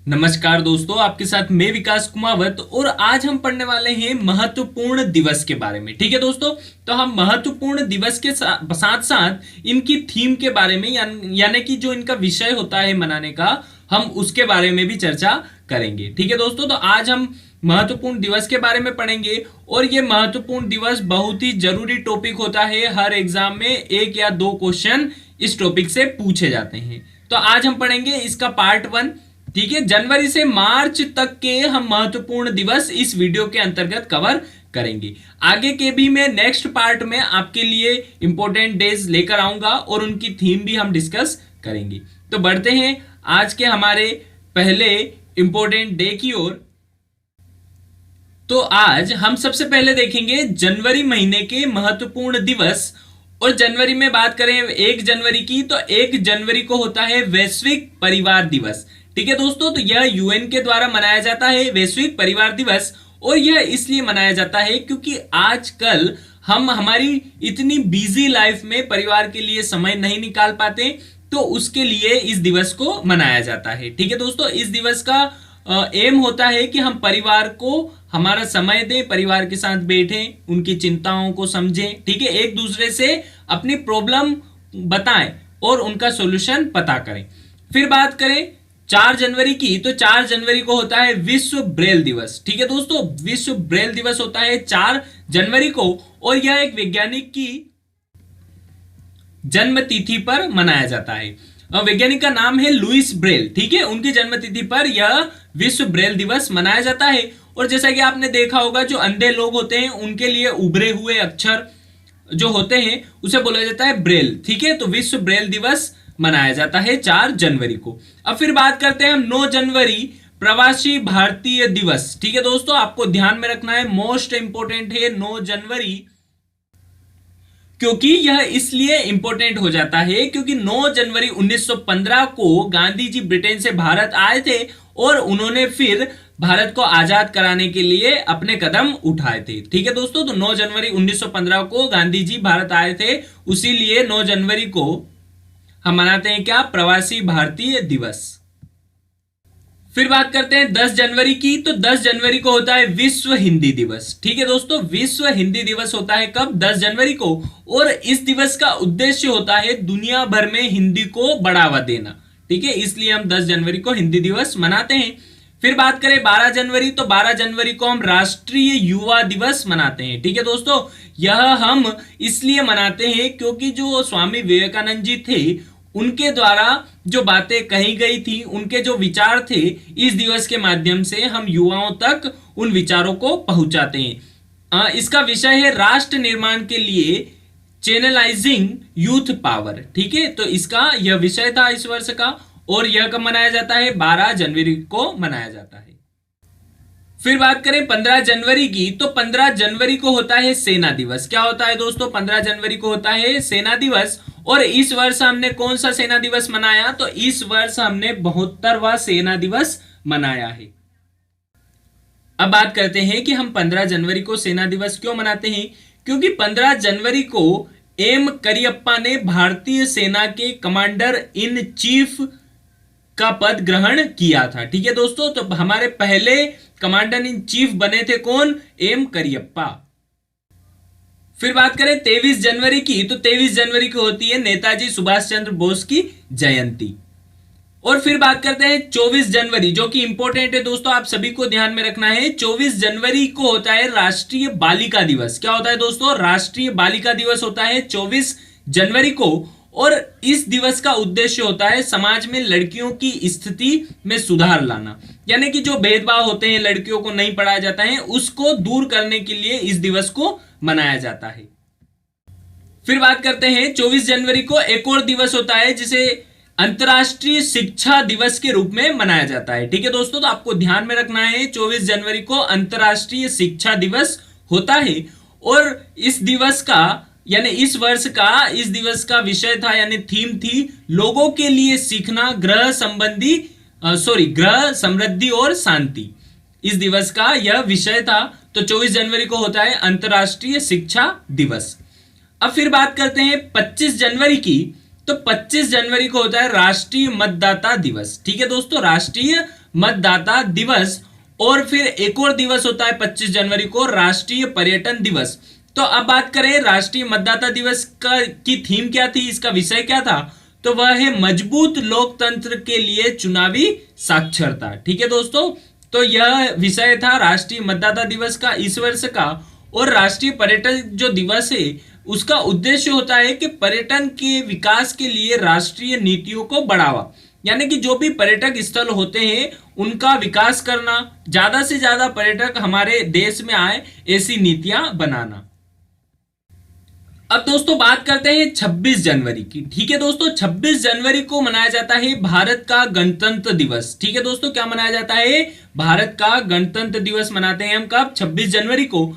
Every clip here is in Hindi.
नमस्कार दोस्तों, आपके साथ मैं विकास कुमावत और आज हम पढ़ने वाले हैं महत्वपूर्ण दिवस के बारे में। ठीक है दोस्तों, तो हम महत्वपूर्ण दिवस के साथ साथ इनकी थीम के बारे में यानी कि जो इनका विषय होता है मनाने का, हम उसके बारे में भी चर्चा करेंगे। ठीक है दोस्तों, तो आज हम महत्वपूर्ण दिवस के बारे में पढ़ेंगे और ये महत्वपूर्ण दिवस बहुत ही जरूरी टॉपिक होता है। हर एग्जाम में एक या दो क्वेश्चन इस टॉपिक से पूछे जाते हैं। तो आज हम पढ़ेंगे इसका पार्ट 1। ठीक है, जनवरी से मार्च तक के हम महत्वपूर्ण दिवस इस वीडियो के अंतर्गत कवर करेंगे। आगे के भी मैं नेक्स्ट पार्ट में आपके लिए इंपॉर्टेंट डेज लेकर आऊंगा और उनकी थीम भी हम डिस्कस करेंगे। तो बढ़ते हैं आज के हमारे पहले इंपॉर्टेंट डे की ओर। तो आज हम सबसे पहले देखेंगे जनवरी महीने के महत्वपूर्ण दिवस। और जनवरी में बात करें 1 जनवरी की, तो 1 जनवरी को होता है वैश्विक परिवार दिवस। ठीक है दोस्तों, तो यह यूएन के द्वारा मनाया जाता है वैश्विक परिवार दिवस। और यह इसलिए मनाया जाता है क्योंकि आजकल हम हमारी इतनी बिजी लाइफ में परिवार के लिए समय नहीं निकाल पाते, तो उसके लिए इस दिवस को मनाया जाता है। ठीक है दोस्तों, इस दिवस का एम होता है कि हम परिवार को हमारा समय दें, परिवार के साथ बैठें, उनकी चिंताओं को समझें। ठीक है, एक दूसरे से अपनी प्रॉब्लम बताएं और उनका सॉल्यूशन पता करें। फिर बात करें 4 जनवरी की, तो 4 जनवरी को होता है विश्व ब्रेल दिवस। ठीक है दोस्तों, विश्व ब्रेल दिवस होता है 4 जनवरी को और यह एक वैज्ञानिक की जन्म तिथि पर मनाया जाता है। वैज्ञानिक का नाम है लुइस ब्रेल। ठीक है, उनकी जन्म तिथि पर यह विश्व ब्रेल दिवस मनाया जाता है। और जैसा कि आपने देखा होगा, जो अंधे लोग होते हैं उनके लिए उभरे हुए अक्षर जो होते हैं उसे बोला जाता है ब्रेल। ठीक है, तो विश्व ब्रेल दिवस मनाया जाता है 4 जनवरी को। अब फिर बात करते हैं हम 9 जनवरी प्रवासी भारतीय दिवस। ठीक है दोस्तों, आपको ध्यान में रखना है, मोस्ट इंपोर्टेंट है 9 जनवरी, क्योंकि यह इसलिए इंपॉर्टेंट हो जाता है क्योंकि 9 जनवरी 1915 को गांधी जी ब्रिटेन से भारत आए थे और उन्होंने फिर भारत को आजाद कराने के लिए अपने कदम उठाए थे। ठीक है दोस्तों, तो 9 जनवरी 1915 को गांधी जी भारत आए थे, उसीलिए 9 जनवरी को हम मनाते हैं क्या, प्रवासी भारतीय दिवस। फिर बात करते हैं 10 जनवरी की, तो 10 जनवरी को होता है विश्व हिंदी दिवस। ठीक है दोस्तों, विश्व हिंदी दिवस होता है कब, 10 जनवरी को। और इस दिवस का उद्देश्य होता है दुनिया भर में हिंदी को बढ़ावा देना। ठीक है, इसलिए हम 10 जनवरी को हिंदी दिवस मनाते हैं। फिर बात करें 12 जनवरी, तो 12 जनवरी को हम राष्ट्रीय युवा दिवस मनाते हैं। ठीक है दोस्तों, यह हम इसलिए मनाते हैं क्योंकि जो स्वामी विवेकानंद जी थे उनके द्वारा जो बातें कही गई थी, उनके जो विचार थे, इस दिवस के माध्यम से हम युवाओं तक उन विचारों को पहुंचाते हैं। इसका विषय है राष्ट्र निर्माण के लिए चैनलाइजिंग यूथ पावर। ठीक है, तो इसका यह विषय था इस वर्ष का और यह कब मनाया जाता है, 12 जनवरी को मनाया जाता है। फिर बात करें 15 जनवरी की, तो 15 जनवरी को होता है सेना दिवस। क्या होता है दोस्तों, 15 जनवरी को होता है सेना दिवस। और इस वर्ष हमने कौन सा सेना दिवस मनाया, तो इस वर्ष हमने 72वां सेना दिवस मनाया है। अब बात करते हैं कि हम 15 जनवरी को सेना दिवस क्यों मनाते हैं, क्योंकि 15 जनवरी को एम करियप्पा ने भारतीय सेना के कमांडर इन चीफ का पद ग्रहण किया था। ठीक है दोस्तों, तो हमारे पहले कमांडर इन चीफ बने थे कौन, एम करियप्पा। फिर बात करें 23 जनवरी की, तो 23 जनवरी को होती है नेताजी सुभाष चंद्र बोस की जयंती। और फिर बात करते हैं 24 जनवरी, जो कि इंपॉर्टेंट है दोस्तों, आप सभी को ध्यान में रखना है। 24 जनवरी को होता है राष्ट्रीय बालिका दिवस। क्या होता है दोस्तों, राष्ट्रीय बालिका दिवस होता है 24 जनवरी को। और इस दिवस का उद्देश्य होता है समाज में लड़कियों की स्थिति में सुधार लाना, यानी कि जो भेदभाव होते हैं, लड़कियों को नहीं पढ़ाया जाता है, उसको दूर करने के लिए इस दिवस को मनाया जाता है। फिर बात करते हैं 24 जनवरी को एक और दिवस होता है जिसे अंतर्राष्ट्रीय शिक्षा दिवस के रूप में मनाया जाता है। ठीक है दोस्तों, तो आपको ध्यान में रखना है 24 जनवरी को अंतर्राष्ट्रीय शिक्षा दिवस होता है। और इस दिवस का यानी इस वर्ष का इस दिवस का विषय था यानी थीम थी लोगों के लिए सीखना, ग्रह समृद्धि और शांति। इस दिवस का यह विषय था। तो 24 जनवरी को होता है अंतर्राष्ट्रीय शिक्षा दिवस। अब फिर बात करते हैं 25 जनवरी की, तो 25 जनवरी को होता है राष्ट्रीय मतदाता दिवस। ठीक है दोस्तों, राष्ट्रीय मतदाता दिवस, और फिर एक और दिवस होता है 25 जनवरी को राष्ट्रीय पर्यटन दिवस। तो अब बात करें राष्ट्रीय मतदाता दिवस की थीम क्या थी, इसका विषय क्या था, तो वह है मजबूत लोकतंत्र के लिए चुनावी साक्षरता। ठीक है दोस्तों, तो यह विषय था राष्ट्रीय मतदाता दिवस का इस वर्ष का। और राष्ट्रीय पर्यटन जो दिवस है उसका उद्देश्य होता है कि पर्यटन के विकास के लिए राष्ट्रीय नीतियों को बढ़ावा, यानी कि जो भी पर्यटक स्थल होते हैं उनका विकास करना, ज्यादा से ज्यादा पर्यटक हमारे देश में आए, ऐसी नीतियां बनाना। अब दोस्तों बात करते हैं 26 जनवरी की। ठीक है दोस्तों, 26 जनवरी को मनाया जाता है भारत का गणतंत्र दिवस। ठीक है दोस्तों, क्या मनाया जाता है, भारत का गणतंत्र दिवस मनाते हैं हम कब, 26 जनवरी को।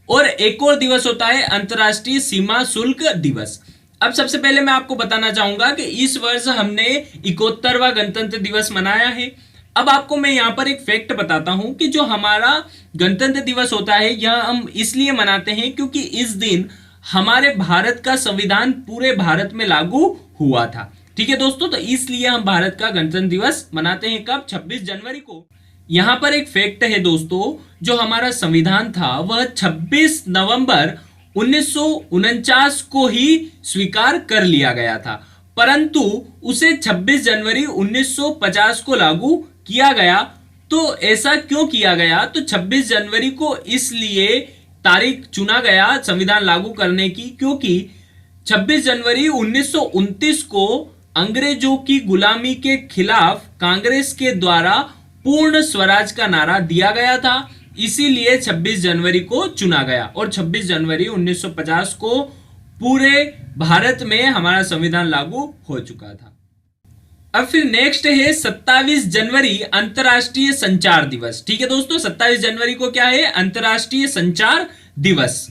और एक और दिवस होता है अंतर्राष्ट्रीय सीमा शुल्क दिवस। अब सबसे पहले मैं आपको बताना चाहूंगा कि इस वर्ष हमने 71वां गणतंत्र दिवस मनाया है। अब आपको मैं यहाँ पर एक फैक्ट बताता हूं कि जो हमारा गणतंत्र दिवस होता है यह हम इसलिए मनाते हैं क्योंकि इस दिन हमारे भारत का संविधान पूरे भारत में लागू हुआ था। ठीक है दोस्तों, तो इसलिए हम भारत का गणतंत्र दिवस मनाते हैं कब, 26 जनवरी को। यहां पर एक फैक्ट है दोस्तों, जो हमारा संविधान था वह 26 नवंबर 1949 को ही स्वीकार कर लिया गया था, परंतु उसे 26 जनवरी 1950 को लागू किया गया। तो ऐसा क्यों किया गया, तो 26 जनवरी को इसलिए तारीख चुना गया संविधान लागू करने की क्योंकि 26 जनवरी 1929 को अंग्रेजों की गुलामी के खिलाफ कांग्रेस के द्वारा पूर्ण स्वराज का नारा दिया गया था, इसीलिए 26 जनवरी को चुना गया। और 26 जनवरी 1950 को पूरे भारत में हमारा संविधान लागू हो चुका था। अब फिर नेक्स्ट है 27 जनवरी अंतरराष्ट्रीय संचार दिवस। ठीक है दोस्तों, 27 जनवरी को क्या है, अंतरराष्ट्रीय संचार दिवस।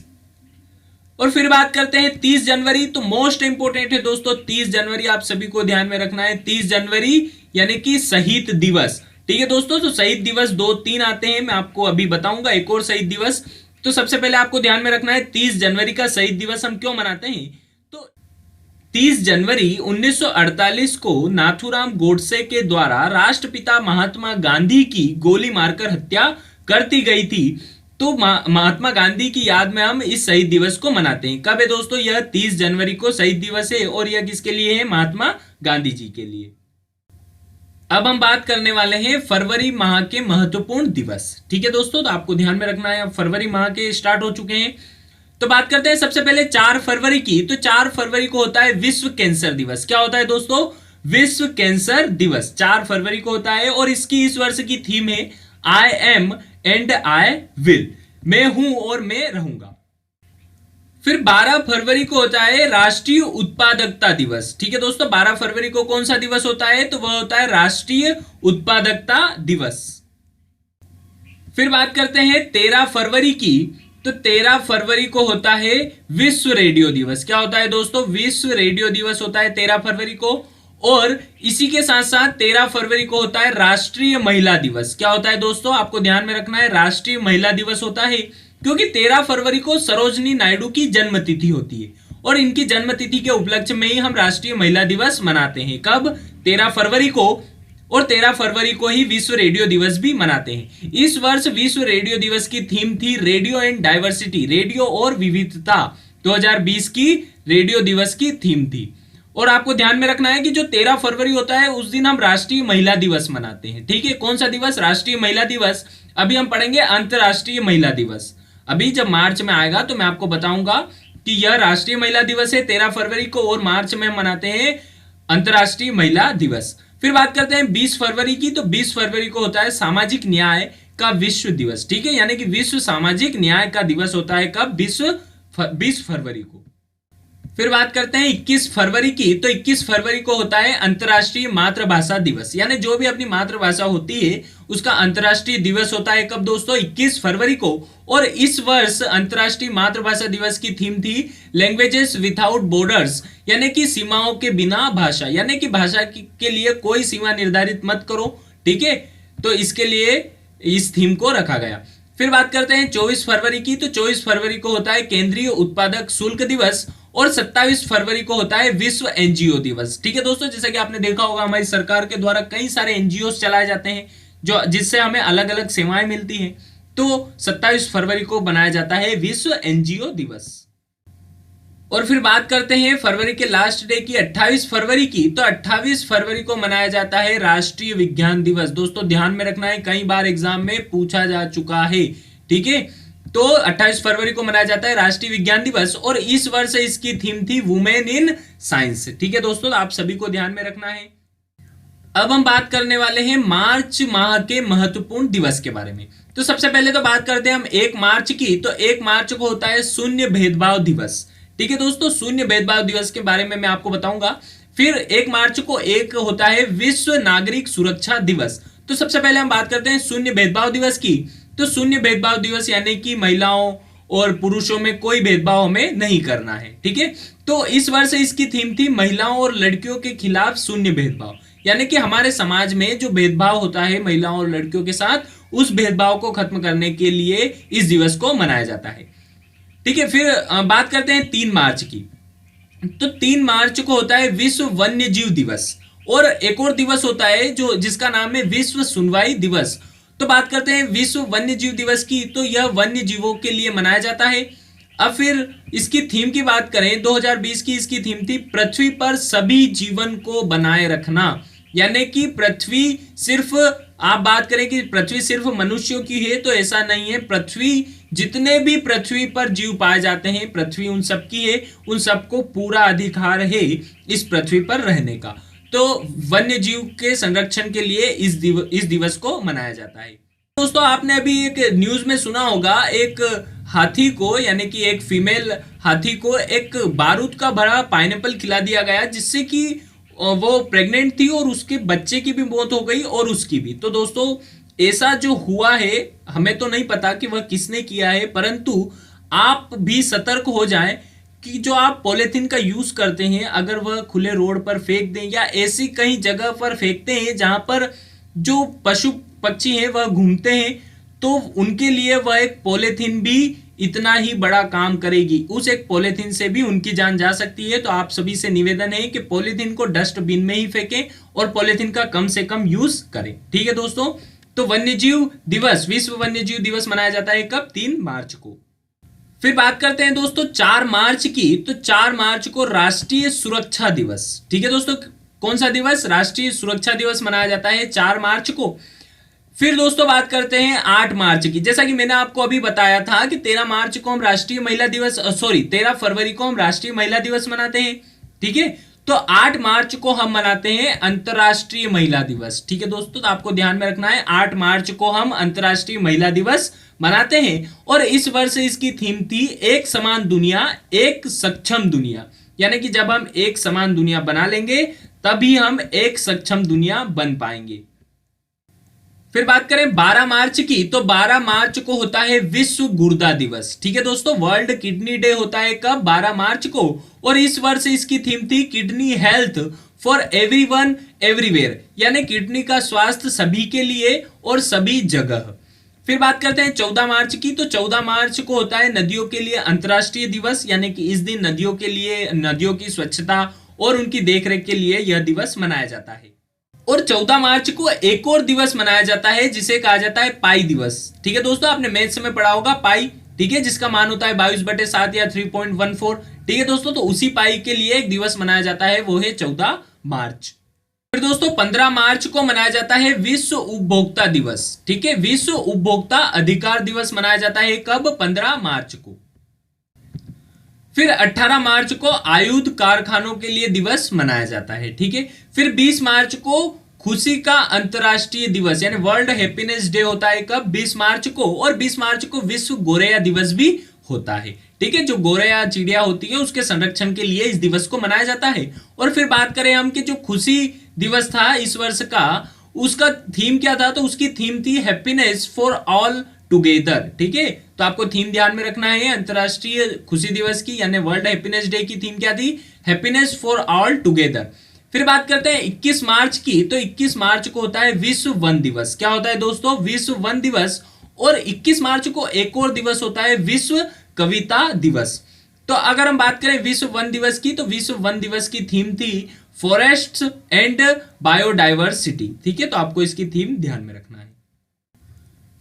और फिर बात करते हैं 30 जनवरी, तो मोस्ट इंपोर्टेंट है दोस्तों 30 जनवरी, आप सभी को ध्यान में रखना है। 30 जनवरी यानी कि शहीद दिवस। ठीक है दोस्तों, तो शहीद दिवस 2-3 आते हैं, मैं आपको अभी बताऊंगा एक और शहीद दिवस। तो सबसे पहले आपको ध्यान में रखना है 30 जनवरी का शहीद दिवस हम क्यों मनाते हैं। तो 30 जनवरी 1948 को नाथूराम गोडसे के द्वारा राष्ट्रपिता महात्मा गांधी की गोली मारकर हत्या कर दी गई थी। तो महात्मा गांधी की याद में हम इस शहीद दिवस को मनाते हैं। कब है दोस्तों, यह 30 जनवरी को शहीद दिवस है, और यह किसके लिए है, महात्मा गांधी जी के लिए। अब हम बात करने वाले हैं फरवरी माह के महत्वपूर्ण दिवस। ठीक है दोस्तों, तो आपको ध्यान में रखना है, अब फरवरी माह के स्टार्ट हो चुके हैं। तो बात करते हैं सबसे पहले 4 फरवरी की। तो 4 फरवरी को होता है विश्व कैंसर दिवस। क्या होता है दोस्तों, विश्व कैंसर दिवस 4 फरवरी को होता है। और इसकी इस वर्ष की थीम है I am and I will, मैं हूं और मैं रहूंगा। फिर 12 फरवरी को होता है राष्ट्रीय उत्पादकता दिवस। ठीक है दोस्तों, 12 फरवरी को कौन सा दिवस होता है, तो वह होता है राष्ट्रीय उत्पादकता दिवस। फिर बात करते हैं 13 फरवरी की। तो 13 फरवरी को होता है विश्व रेडियो दिवस। क्या होता है दोस्तों, विश्व रेडियो दिवस होता है 13 फरवरी को। और इसी के साथ साथ 13 फरवरी को होता है राष्ट्रीय महिला दिवस। क्या होता है दोस्तों, आपको ध्यान में रखना है, राष्ट्रीय महिला दिवस होता है क्योंकि 13 फरवरी को सरोजनी नायडू की जन्मतिथि होती है, और इनकी जन्मतिथि के उपलक्ष्य में ही हम राष्ट्रीय महिला दिवस मनाते हैं। कब, 13 फरवरी को। और 13 फरवरी को ही विश्व रेडियो दिवस भी मनाते हैं। इस वर्ष विश्व रेडियो दिवस की थीम थी रेडियो एंड डाइवर्सिटी, रेडियो और विविधता। 2020 की रेडियो दिवस की थीम थी। और आपको ध्यान में रखना है कि जो 13 फरवरी होता है उस दिन हम राष्ट्रीय महिला दिवस मनाते हैं। ठीक है, कौन सा दिवस, राष्ट्रीय महिला दिवस। अभी हम पढ़ेंगे अंतरराष्ट्रीय महिला दिवस, अभी जब मार्च में आएगा तो मैं आपको बताऊंगा कि यह राष्ट्रीय महिला दिवस है 13 फरवरी को, और मार्च में मनाते हैं अंतरराष्ट्रीय महिला दिवस। फिर बात करते हैं 20 फरवरी की। तो 20 फरवरी को होता है सामाजिक न्याय का विश्व दिवस। ठीक है, यानी कि विश्व सामाजिक न्याय का दिवस होता है कब, 20 फरवरी को। फिर बात करते हैं 21 फरवरी की। तो 21 फरवरी को होता है अंतर्राष्ट्रीय मातृभाषा दिवस, यानी जो भी अपनी मातृभाषा होती है उसका अंतर्राष्ट्रीय दिवस होता है कब दोस्तों, 21 फरवरी को। और इस वर्ष अंतर्राष्ट्रीय मातृभाषा दिवस की थीम थी लैंग्वेजेस विदाउट बॉर्डर्स, यानी कि सीमाओं के बिना भाषा, यानी कि भाषा के लिए कोई सीमा निर्धारित मत करो। ठीक है, तो इसके लिए इस थीम को रखा गया। फिर बात करते हैं 24 फरवरी की। तो 24 फरवरी को होता है केंद्रीय उत्पादक शुल्क दिवस, और 27 फरवरी को होता है विश्व एनजीओ दिवस। ठीक है दोस्तों, जैसा कि आपने देखा होगा हमारी सरकार के द्वारा कई सारे एनजीओ चलाए जाते हैं, जो जिससे हमें अलग अलग सेवाएं मिलती हैं। तो 27 फरवरी को मनाया जाता है विश्व एनजीओ दिवस। और फिर बात करते हैं फरवरी के लास्ट डे की 28 फरवरी की। तो 28 फरवरी को मनाया जाता है राष्ट्रीय विज्ञान दिवस। दोस्तों ध्यान में रखना है, कई बार एग्जाम में पूछा जा चुका है, ठीक है। तो 28 फरवरी को मनाया जाता है राष्ट्रीय विज्ञान दिवस और इस वर्ष इसकी थीम थी वुमेन इन साइंस, ठीक है दोस्तों, आप सभी को ध्यान में रखना है। अब हम बात करने वाले हैं मार्च माह के महत्वपूर्ण दिवस के बारे में। तो सबसे पहले तो बात करते हैं हम 1 मार्च की। तो 1 मार्च को होता है शून्य भेदभाव दिवस, ठीक है दोस्तों। शून्य भेदभाव दिवस के बारे में मैं आपको बताऊंगा। फिर 1 मार्च को एक होता है विश्व नागरिक सुरक्षा दिवस। तो सबसे पहले हम बात करते हैं शून्य भेदभाव दिवस की। तो शून्य भेदभाव दिवस यानी कि महिलाओं और पुरुषों में कोई भेदभाव हमें नहीं करना है, ठीक है। तो इस वर्ष इसकी थीम थी महिलाओं और लड़कियों के खिलाफ शून्य भेदभाव, यानी कि हमारे समाज में जो भेदभाव होता है महिलाओं और लड़कियों के साथ, उस भेदभाव को खत्म करने के लिए इस दिवस को मनाया जाता है, ठीक है। फिर बात करते हैं 3 मार्च की। तो 3 मार्च को होता है विश्व वन्य जीव दिवस और एक और दिवस होता है जो जिसका नाम है विश्व सुनवाई दिवस। तो बात करते हैं विश्व वन्य जीव दिवस की। तो यह वन्य जीवों के लिए मनाया जाता है। अब फिर इसकी थीम की बात करें, 2020 की इसकी थीम थी पृथ्वी पर सभी जीवन को बनाए रखना, यानी कि पृथ्वी सिर्फ, आप बात करें कि पृथ्वी सिर्फ मनुष्यों की है तो ऐसा नहीं है। पृथ्वी जितने भी पृथ्वी पर जीव पाए जाते हैं, पृथ्वी उन सबकी है, उन सबको पूरा अधिकार है इस पृथ्वी पर रहने का। तो वन्य जीव के संरक्षण के लिए इस दिवस को मनाया जाता है। दोस्तों आपने अभी एक न्यूज में सुना होगा, एक हाथी को, यानी कि एक फीमेल हाथी को एक बारूद का भरा पाइनएप्पल खिला दिया गया, जिससे कि वो प्रेग्नेंट थी और उसके बच्चे की भी मौत हो गई और उसकी भी। तो दोस्तों ऐसा जो हुआ है, हमें तो नहीं पता कि वह किसने किया है, परंतु आप भी सतर्क हो जाएं कि जो आप पॉलीथीन का यूज करते हैं, अगर वह खुले रोड पर फेंक दें या ऐसी कहीं जगह पर फेंकते हैं जहां पर जो पशु पक्षी हैं वह घूमते हैं, तो उनके लिए वह एक पॉलीथीन भी इतना ही बड़ा काम करेगी। उस एक पॉलीथीन से भी उनकी जान जा सकती है। तो आप सभी से निवेदन है कि पॉलीथीन को डस्टबिन में ही फेंकें और पॉलीथीन का कम से कम यूज करें, ठीक है दोस्तों। तो वन्यजीव दिवस, विश्व वन्यजीव दिवस मनाया जाता है कब? 3 मार्च को। फिर बात करते हैं दोस्तों 4 मार्च की। तो 4 मार्च को राष्ट्रीय सुरक्षा दिवस, ठीक है दोस्तों। कौन सा दिवस? राष्ट्रीय सुरक्षा दिवस मनाया जाता है 4 मार्च को। फिर दोस्तों बात करते हैं 8 मार्च की। जैसा कि मैंने आपको अभी बताया था कि 13 मार्च को हम राष्ट्रीय महिला दिवस, 13 फरवरी को हम राष्ट्रीय महिला दिवस मनाते हैं, ठीक है। तो 8 मार्च को हम मनाते हैं अंतरराष्ट्रीय महिला दिवस, ठीक है दोस्तों। तो आपको ध्यान में रखना है, 8 मार्च को हम अंतरराष्ट्रीय महिला दिवस मनाते हैं। और इस वर्ष इसकी थीम थी एक समान दुनिया, एक सक्षम दुनिया, यानी कि जब हम एक समान दुनिया बना लेंगे तभी हम एक सक्षम दुनिया बन पाएंगे। फिर बात करें 12 मार्च की। तो 12 मार्च को होता है विश्व गुर्दा दिवस, ठीक है दोस्तों। वर्ल्ड किडनी डे होता है कब? 12 मार्च को। और इस वर्ष इसकी थीम थी kidney health for everyone everywhere, यानी किडनी का स्वास्थ्य सभी के लिए और सभी जगह। फिर बात करते हैं 14 मार्च की। तो 14 मार्च को होता है नदियों के लिए अंतर्राष्ट्रीय दिवस, यानी कि इस दिन नदियों के लिए, नदियों की स्वच्छता और उनकी देखरेख के लिए यह दिवस मनाया जाता है। और 14 मार्च को एक और दिवस मनाया जाता है जिसे कहा जाता है पाई दिवस, ठीक है दोस्तों। आपने मैथ्स में पढ़ा होगा पाई, ठीक है, जिसका मान होता है 22/7 या 3.14, ठीक है दोस्तों। तो उसी पाई के लिए एक दिवस मनाया जाता है, वो है 14 मार्च। फिर दोस्तों 15 मार्च को मनाया जाता है विश्व उपभोक्ता दिवस, ठीक है। विश्व उपभोक्ता अधिकार दिवस मनाया जाता है कब? 15 मार्च को। फिर 18 मार्च को आयुध कारखानों के लिए दिवस मनाया जाता है, ठीक है। फिर 20 मार्च को खुशी का अंतरराष्ट्रीय दिवस, यानी वर्ल्ड हैप्पीनेस डे होता है कब? 20 मार्च को। और 20 मार्च को विश्व गोरैया दिवस भी होता है, ठीक है। जो गोरैया चिड़िया होती है उसके संरक्षण के लिए इस दिवस को मनाया जाता है। और फिर बात करें हम कि जो खुशी दिवस था इस वर्ष का, उसका थीम क्या था? तो उसकी थीम थी हैप्पीनेस फॉर ऑल टुगेदर, ठीक है। तो आपको थीम ध्यान में रखना है अंतरराष्ट्रीय खुशी दिवस की, यानी वर्ल्ड हैप्पीनेस डे की थीम क्या थी? Happiness for all together. फिर बात करते हैं 21 मार्च की। तो 21 मार्च को होता है विश्व वन दिवस। क्या होता है दोस्तों? विश्व वन दिवस। और 21 मार्च को एक और दिवस होता है विश्व कविता दिवस। तो अगर हम बात करें विश्व वन दिवस की, तो विश्व वन दिवस की थीम थी फॉरेस्ट्स एंड बायोडाइवर्सिटी, ठीक है। तो आपको इसकी थीम ध्यान में रखना है।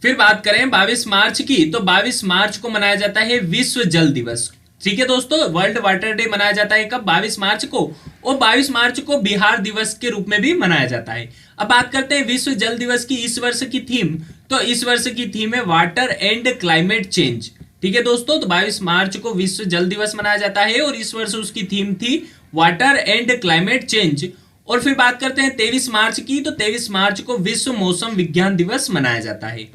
फिर बात करें 22 मार्च की, तो 22 मार्च को मनाया जाता है विश्व जल दिवस। ठीक है दोस्तों, वर्ल्ड वाटर डे मनाया जाता है कब? 22 मार्च को। और 22 मार्च को बिहार दिवस के रूप में भी मनाया जाता है। अब बात करते हैं विश्व जल दिवस की इस वर्ष की थीम। तो इस वर्ष की थीम है वाटर एंड क्लाइमेट चेंज। ठीक है दोस्तों, तो 22 मार्च को विश्व जल दिवस मनाया जाता है और इस वर्ष उसकी थीम थी वाटर एंड क्लाइमेट चेंज। और फिर बात करते हैं 23 मार्च की, तो 23 मार्च को विश्व मौसम विज्ञान दिवस मनाया जाता है।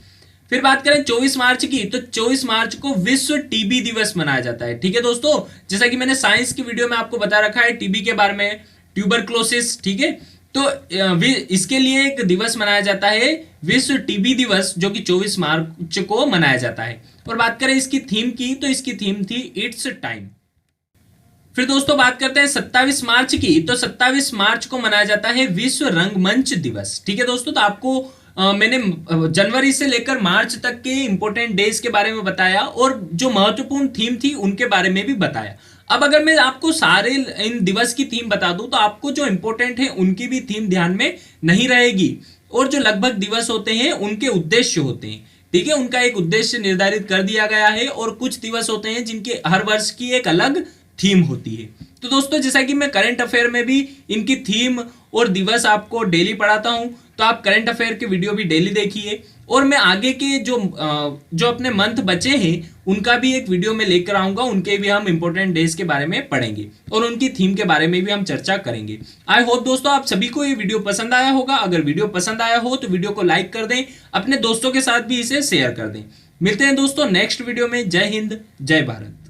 फिर बात करें 24 मार्च की, तो 24 मार्च को विश्व टीबी दिवस मनाया जाता है। ठीक है दोस्तों, जैसा कि मैंने साइंस की वीडियो में आपको बता रखा है टीबी के बारे में, ट्यूबरक्लोसिस। ठीक है, तो इसके लिए एक दिवस मनाया जाता है विश्व टीबी दिवस, जो कि 24 मार्च को मनाया जाता है। और बात करें इसकी थीम की, तो इसकी थीम थी इट्स टाइम। फिर दोस्तों बात करते हैं 27 मार्च की, तो 27 मार्च को मनाया जाता है विश्व रंगमंच दिवस। ठीक है दोस्तों, तो आपको मैंने जनवरी से लेकर मार्च तक के इंपॉर्टेंट डेज के बारे में बताया और जो महत्वपूर्ण थीम थी उनके बारे में भी बताया। अब अगर मैं आपको सारे इन दिवस की थीम बता दूं तो आपको जो इंपॉर्टेंट है उनकी भी थीम ध्यान में नहीं रहेगी, और जो लगभग दिवस होते हैं उनके उद्देश्य होते हैं। ठीक है, उनका एक उद्देश्य निर्धारित कर दिया गया है, और कुछ दिवस होते हैं जिनके हर वर्ष की एक अलग थीम होती है। तो दोस्तों, जैसा कि मैं करंट अफेयर में भी इनकी थीम और दिवस आपको डेली पढ़ाता हूं, तो आप करंट अफेयर के वीडियो भी डेली देखिए, और मैं आगे के जो अपने मंथ बचे हैं उनका भी एक वीडियो में लेकर आऊंगा। उनके भी हम इंपॉर्टेंट डेज के बारे में पढ़ेंगे और उनकी थीम के बारे में भी हम चर्चा करेंगे। आई होप दोस्तों आप सभी को ये वीडियो पसंद आया होगा। अगर वीडियो पसंद आया हो तो वीडियो को लाइक कर दें, अपने दोस्तों के साथ भी इसे शेयर कर दें। मिलते हैं दोस्तों नेक्स्ट वीडियो में। जय हिंद, जय भारत।